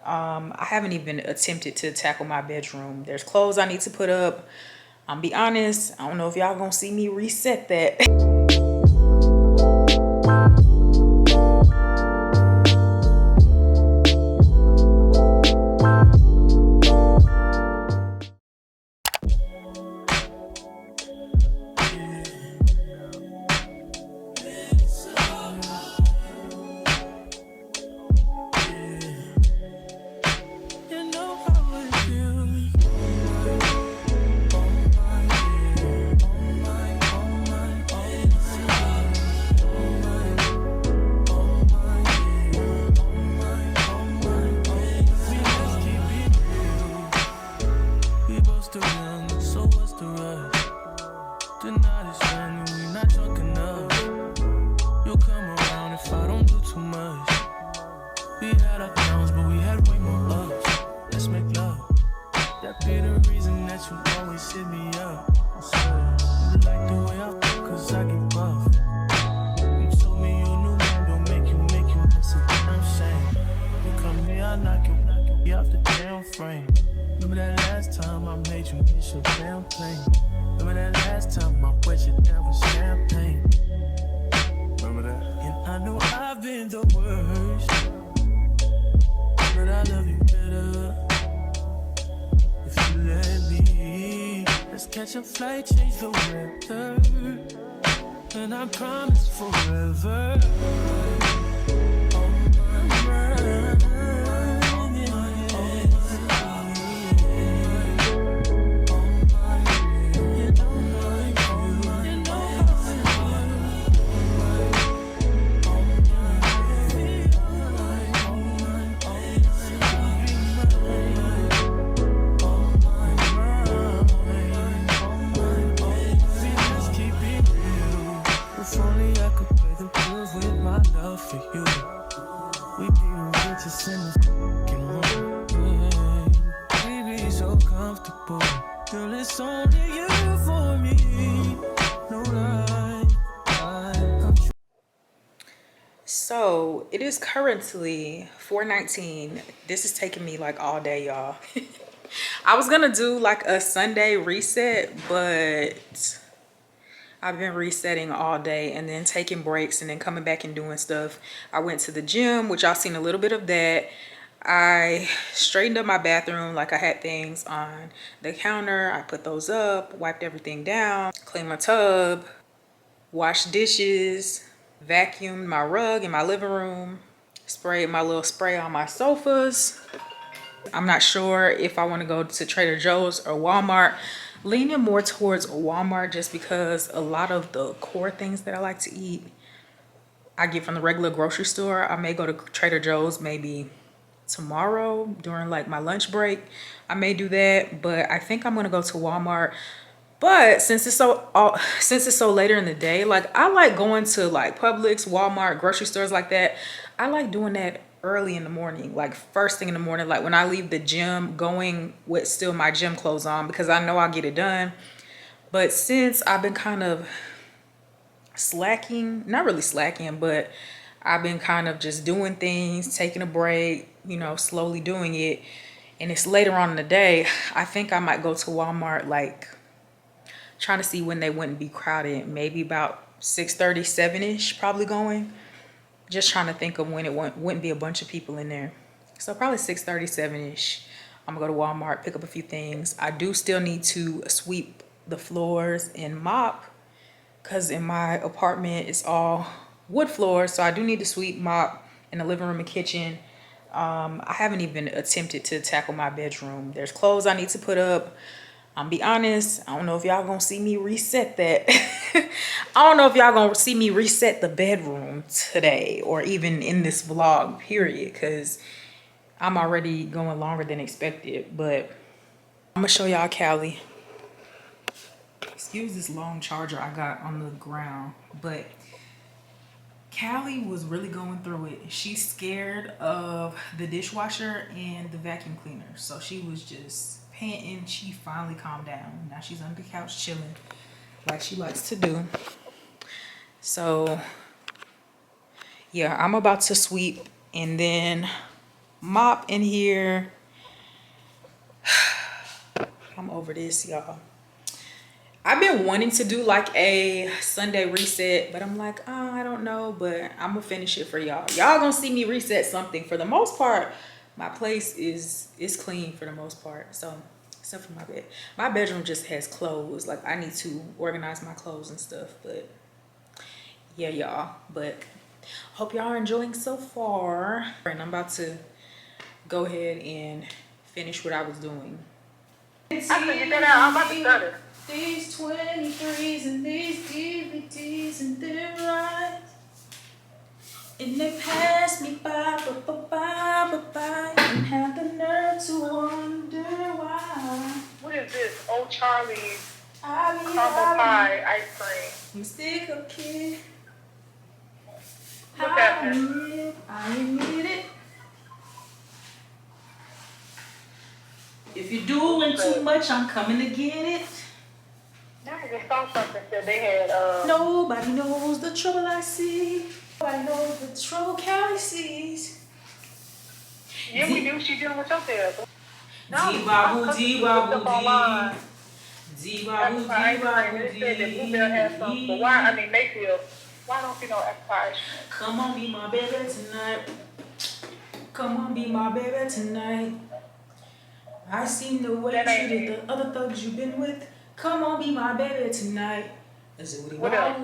I haven't even attempted to tackle my bedroom. There's clothes I need to put up. I'm be honest, I don't know if y'all gonna see me reset that. Catch a flight, change the weather, and I promise forever. So it is currently 4:19. This is taking me like all day, y'all. I was gonna do like a Sunday reset, but I've been resetting all day and then taking breaks and then coming back and doing stuff. I went to the gym, which y'all seen a little bit of that. I straightened up my bathroom, like I had things on the counter. I put those up, wiped everything down, cleaned my tub, washed dishes, vacuumed my rug in my living room, sprayed my little spray on my sofas. I'm not sure if I want to go to Trader Joe's or Walmart. Leaning more towards Walmart just because a lot of the core things that I like to eat I get from the regular grocery store. I may go to Trader Joe's maybe tomorrow during like my lunch break. I may do that, but I think I'm gonna go to Walmart. But since it's so later in the day, like I like going to like Publix, Walmart, grocery stores like that. I like doing that early in the morning, like first thing in the morning, like when I leave the gym, going with still my gym clothes on because I know I'll get it done. But since I've been kind of slacking, not really slacking, but I've been kind of just doing things, taking a break, slowly doing it. And it's later on in the day, I think I might go to Walmart, like trying to see when they wouldn't be crowded. Maybe about 6:30, 7-ish, probably going. Just trying to think of when it wouldn't be a bunch of people in there. So probably 6:30, 7-ish. I'm gonna go to Walmart, pick up a few things. I do still need to sweep the floors and mop because in my apartment it's all wood floors. So I do need to sweep, mop in the living room and kitchen. I haven't even attempted to tackle my bedroom. There's clothes I need to put up. I'm be honest, I don't know if y'all gonna see me reset that. I don't know if y'all gonna see me reset the bedroom today or even in this vlog, period, because I'm already going longer than expected. But I'm gonna show y'all Callie. Excuse this long charger I got on the ground, but Callie was really going through it. She's scared of the dishwasher and the vacuum cleaner, so she was just panting. She finally calmed down. Now she's on the couch chilling like she likes to do. So yeah, I'm about to sweep and then mop in here. I'm over this, y'all. I've been wanting to do like a Sunday reset, but I'm like, oh, I don't know, but I'm gonna finish it for y'all. Y'all gonna see me reset something. For the most part, my place is clean for the most part. So, except for my bed. My bedroom just has clothes. Like, I need to organize my clothes and stuff, but yeah, y'all. But hope y'all are enjoying so far. And I'm about to go ahead and finish what I was doing. I said, you better, I'm about to stutter. These 23s and these DVDs and they're right. And they pass me by, and have the nerve to wonder why. What is this? Old Charlie's I caramel pie ice cream. I'm stick up kid. What's happening? I need it. If you're doing too much, I'm coming to get it. Now I just saw something that they had. Nobody knows the trouble I see. Nobody knows the trouble Callie sees. Yeah, we knew she dealing with your therapist. D-Babu, D-Babu, online. D-Babu, D-Babu, they said that Bluebell has some, but why, I mean, Mayfield, why don't you know apple Come on, be my baby tonight. Come on, be my baby tonight. I seen the way you treated the other thugs you've been with. Come on, be my baby tonight. What else?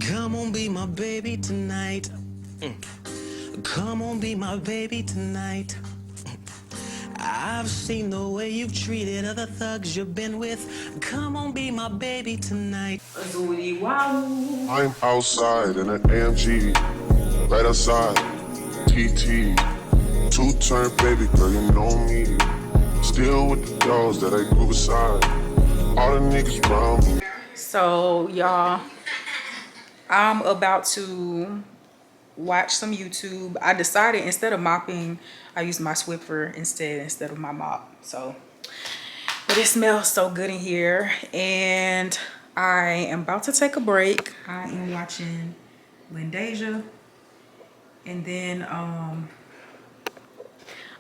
Come on, be my baby tonight. Come on, be my baby tonight. I've seen the way you've treated other thugs you've been with. Come on, be my baby tonight. I'm outside in an AMG, right outside, TT. Two-turn baby girl, you know me. Still with the dogs that I grew beside. All the niggas around me. So, y'all, I'm about to watch some YouTube. I decided instead of mopping, I used my Swiffer instead of my mop. So, but it smells so good in here. And I am about to take a break. I am watching Lindasia. And then I'm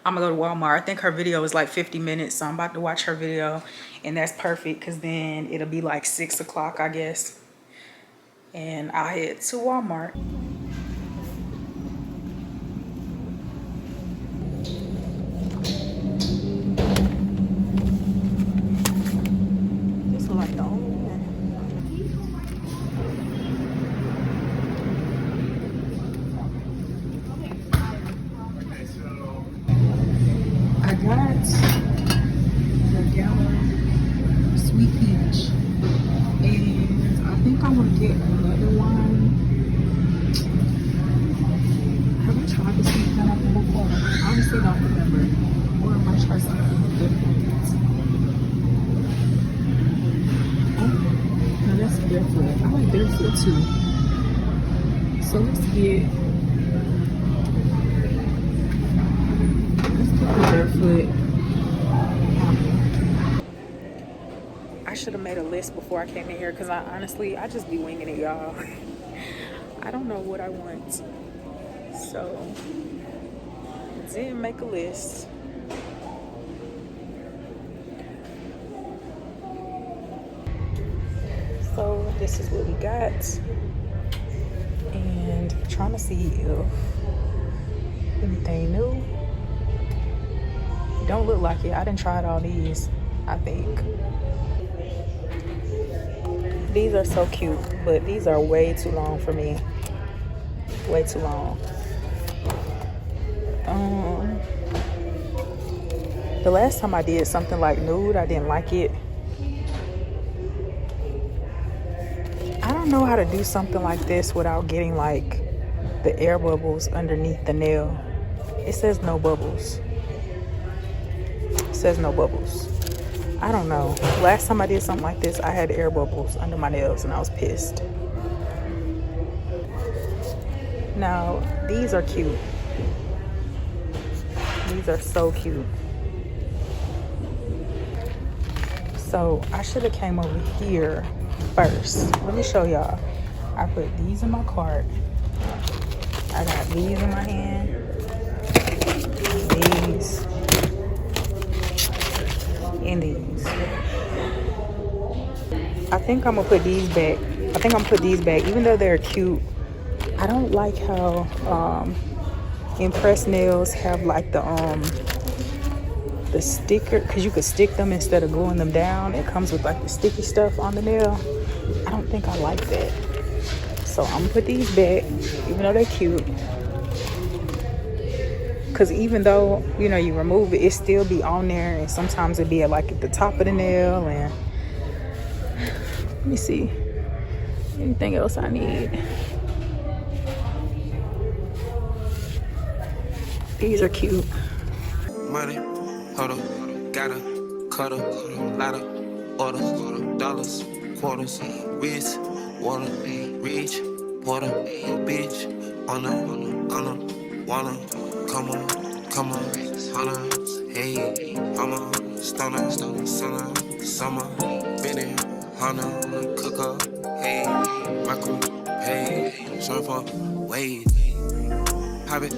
gonna go to Walmart. I think her video is like 50 minutes. So I'm about to watch her video. And that's perfect because then it'll be like 6 o'clock, I guess. And I'll head to Walmart. This look like the only one. I got the gallon sweet peach. And I think I'm gonna get another one. Have I tried the sweet pineapple before? I honestly don't remember. Or I might try something different. Oh, no, that's barefoot. I like barefoot too. So let's get the barefoot. I should have made a list before I came in here because I just be winging it, y'all. I don't know what I want. So, didn't make a list. So, this is what we got. And I'm trying to see if anything new. Don't look like it. I didn't try all these, I think. These are so cute, but these are way too long for me. Way too long. The last time I did something like nude, I didn't like it. I don't know how to do something like this without getting like the air bubbles underneath the nail. It says no bubbles. It says no bubbles. I don't know. Last time I did something like this, I had air bubbles under my nails and I was pissed. Now, these are cute. These are so cute. So, I should have came over here first. Let me show y'all. I put these in my cart. I got these in my hand. and these. I think I'm gonna put these back. I think I'm gonna put these back, even though they're cute. I don't like how impressed nails have like the sticker, because you could stick them instead of gluing them down. It comes with like the sticky stuff on the nail. I don't think I like that. So I'm gonna put these back, even though they're cute. Because even though, you know, you remove it, it still be on there. And sometimes it be at like at the top of the nail. And let me see. Anything else I need? These are cute. Money, hold up, gotta, cut up, lotta, order, dollars, quarters, wrist, water, reach, water, bitch, on a, wanna, come on, holla, hey, I'm a stunner, summer, Benny, Hana, cook up, hey, my crew, hey, surfer, wave, pop it,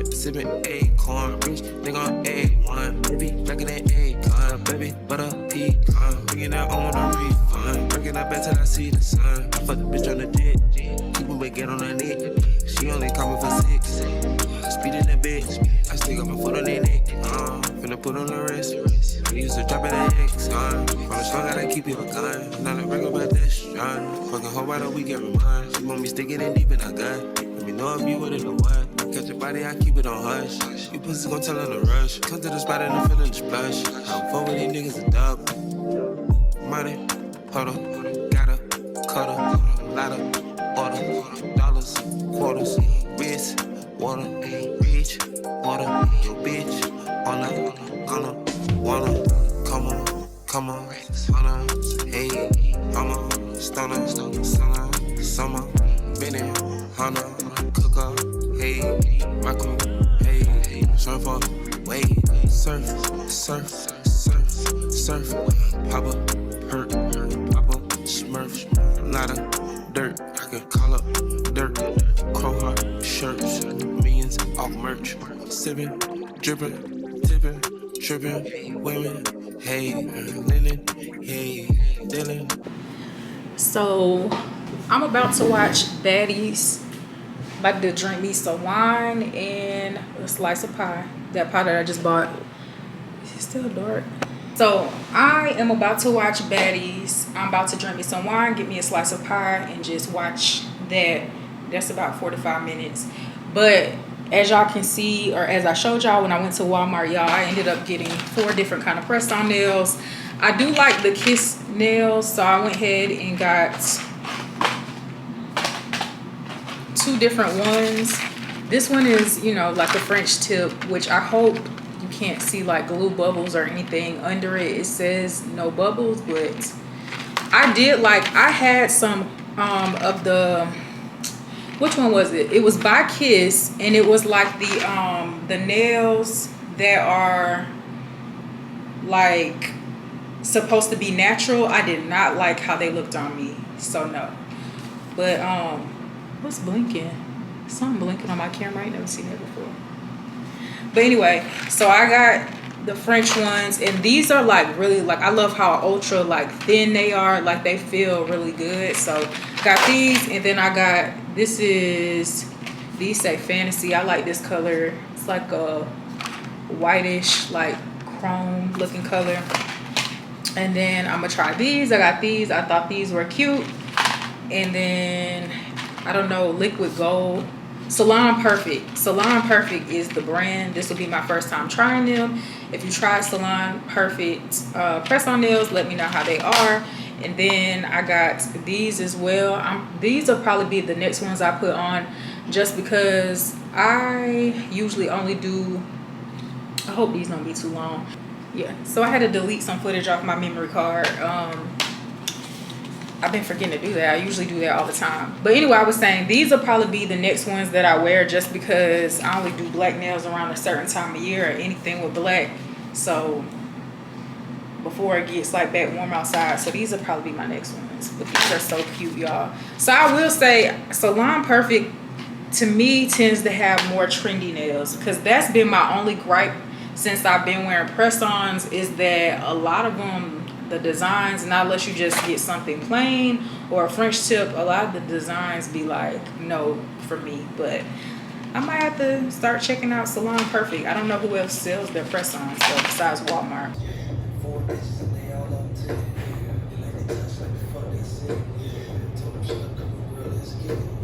sippin' acorn, rich nigga on A1, baby, back in that acorn, baby, butter pecan, bringing that on the refund, breaking that back till I see the sun. I fuck the bitch on the jet, keep it get on her neck, she only coming for 6, speeding that bitch, I stick up my foot on that neck, finna put on the wrist, we used to drop it at X, on the show gotta keep you a gun, now they bring about that strong, fucking whole bottle we get remind, she want me sticking it deep in her gut, let me know if you wouldn't know what. Catch your body, I keep it on hush. You pussy gon' tell her to rush. Come to the spot and I'm feeling the splash. I'm fuck with these niggas a dub. Money, hold up, gotta, cut up, lotta, order, dollars, quarters, wrist, water, reach, water, your bitch, on a, wanna, come on, holla, hey, I'm a stunner, summer, Benny, Hana, cook up. Hey, my crew, hey, surfer, wave, surf, papa, hurt, papa, smurf, lotta, dirt, I can call up, dirt, crow heart, shirts, millions off merch, sippin', drippin', tippin', trippin', women, hey, linen, hey, Dylan. So I'm about to watch Baddies. About to drink me some wine and a slice of pie. That pie that I just bought. Is it still dark? So I am about to watch Baddies. I'm about to drink me some wine, get me a slice of pie, and just watch that. That's about 45 minutes. But as y'all can see, or as I showed y'all when I went to Walmart, y'all, I ended up getting 4 different kind of press-on nails. I do like the Kiss nails, so I went ahead and got 2 different ones. This one is, you know, like a French tip, which I hope you can't see like glue bubbles or anything under it. It says no bubbles, but I did like, I had some of the, which one was it? It was by Kiss, and it was like the nails that are like supposed to be natural. I did not like how they looked on me, so no. But what's blinking? Something blinking on my camera. I ain't never seen that before. But anyway, so I got the French ones, and these are like really, like, I love how ultra like thin they are. Like they feel really good. So got these, and then I got, this is, these say Fantasy. I like this color. It's like a whitish, like chrome looking color. And then I'm gonna try these. I got these. I thought these were cute. And then I don't know, liquid gold. Salon Perfect. Salon Perfect is the brand. This will be my first time trying them. If you try Salon Perfect press-on nails, let me know how they are. And then I got these as well. These will probably be the next ones I put on, just because I usually only do, I hope these don't be too long. Yeah, so I had to delete some footage off my memory card. I've been forgetting to do that. I usually do that all the time. But anyway, I was saying these will probably be the next ones that I wear, just because I only do black nails around a certain time of year or anything with black. So before it gets like back warm outside. So these will probably be my next ones. But these are so cute, y'all. So I will say Salon Perfect to me tends to have more trendy nails, because that's been my only gripe. since I've been wearing press-ons is that a lot of them, the designs, not unless you just get something plain or a French tip, a lot of the designs be like, no for me. But I might have to start checking out Salon Perfect. I don't know who else sells their press-ons though, besides Walmart. Told him she look real as